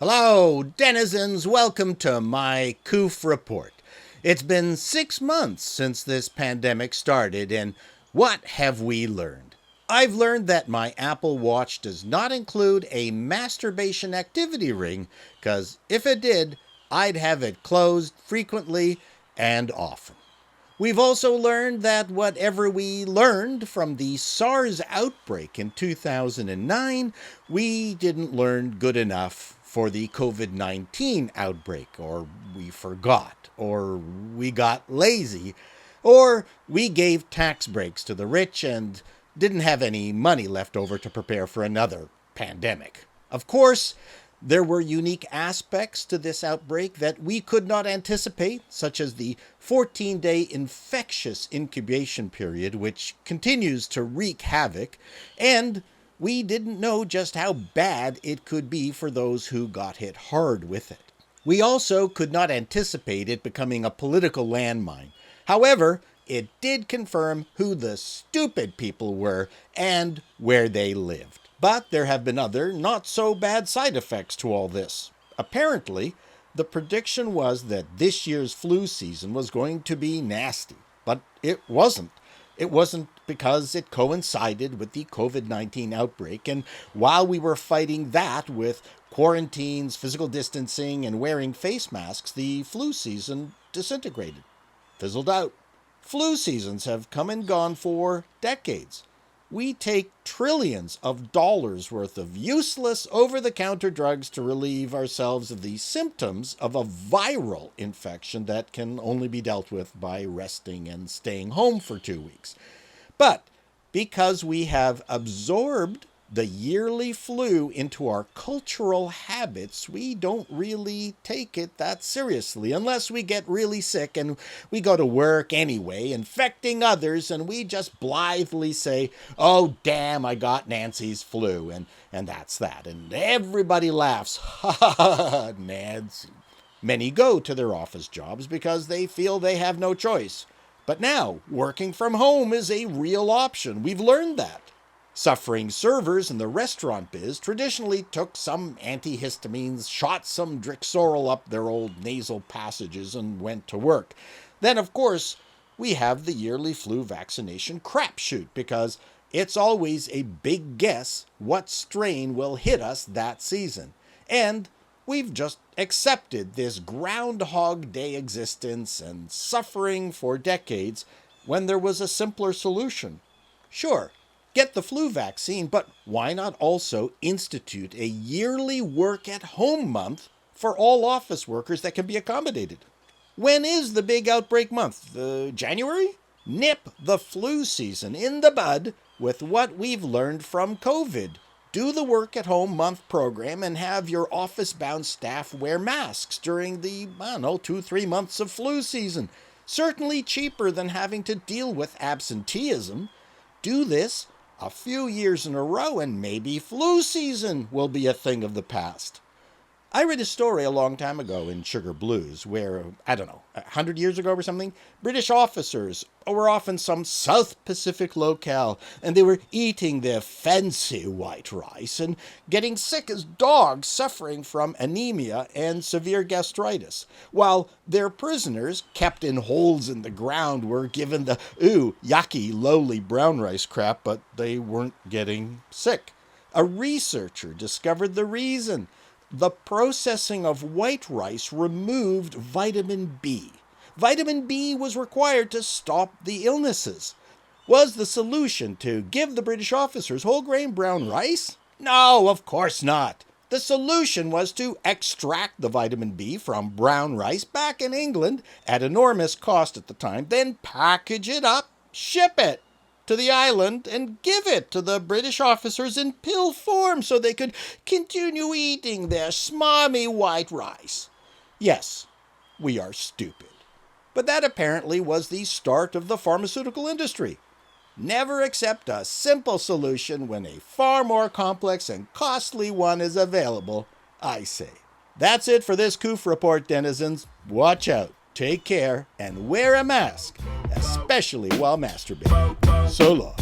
Hello, denizens. Welcome to my Coof report. It's been 6 months since this pandemic started, and what have we learned? I've learned that my Apple Watch does not include a masturbation activity ring, because if it did, I'd have it closed frequently and often. We've also learned that whatever we learned from the SARS outbreak in 2009, we didn't learn good enough for the COVID-19 outbreak, or we forgot, or we got lazy, or we gave tax breaks to the rich and didn't have any money left over to prepare for another pandemic. Of course, there were unique aspects to this outbreak that we could not anticipate, such as the 14-day infectious incubation period, which continues to wreak havoc, and we didn't know just how bad it could be for those who got hit hard with it. We also could not anticipate it becoming a political landmine. However, it did confirm who the stupid people were and where they lived. But there have been other, not so bad side effects to all this. Apparently, the prediction was that this year's flu season was going to be nasty, but it wasn't. It wasn't because it coincided with the COVID-19 outbreak, and while we were fighting that with quarantines, physical distancing, and wearing face masks, the flu season disintegrated, fizzled out. Flu seasons have come and gone for decades. We take trillions of dollars worth of useless over-the-counter drugs to relieve ourselves of the symptoms of a viral infection that can only be dealt with by resting and staying home for 2 weeks. But because we have absorbed the yearly flu into our cultural habits, we don't really take it that seriously unless we get really sick and we go to work anyway, infecting others, and we just blithely say, "Oh, damn, I got Nancy's flu," and that's that. And everybody laughs, "Ha ha ha, Nancy." Many go to their office jobs because they feel they have no choice. But now, working from home is a real option. We've learned that. Suffering servers in the restaurant biz traditionally took some antihistamines, shot some Drixoral up their old nasal passages, and went to work. Then, of course, we have the yearly flu vaccination crapshoot, because it's always a big guess what strain will hit us that season. And we've just accepted this Groundhog Day existence and suffering for decades when there was a simpler solution. Sure, get the flu vaccine, but why not also institute a yearly work-at-home month for all office workers that can be accommodated? When is the big outbreak month? January? Nip the flu season in the bud with what we've learned from COVID. Do the work-at-home month program and have your office-bound staff wear masks during the, 2-3 months of flu season. Certainly cheaper than having to deal with absenteeism. Do this a few years in a row, and maybe flu season will be a thing of the past. I read a story a long time ago in Sugar Blues where, 100 years ago or something, British officers were off in some South Pacific locale, and they were eating their fancy white rice and getting sick as dogs, suffering from anemia and severe gastritis, while their prisoners, kept in holes in the ground, were given the, yucky, lowly brown rice crap, but they weren't getting sick. A researcher discovered the reason. The processing of white rice removed vitamin B. Vitamin B was required to stop the illnesses. Was the solution to give the British officers whole grain brown rice? No, of course not. The solution was to extract the vitamin B from brown rice back in England at enormous cost at the time, then package it up, ship it to the island, and give it to the British officers in pill form so they could continue eating their smarmy white rice. Yes, we are stupid. But that apparently was the start of the pharmaceutical industry. Never accept a simple solution when a far more complex and costly one is available, I say. That's it for this Coof Report, denizens. Watch out, take care, and wear a mask, especially while masturbating. So long.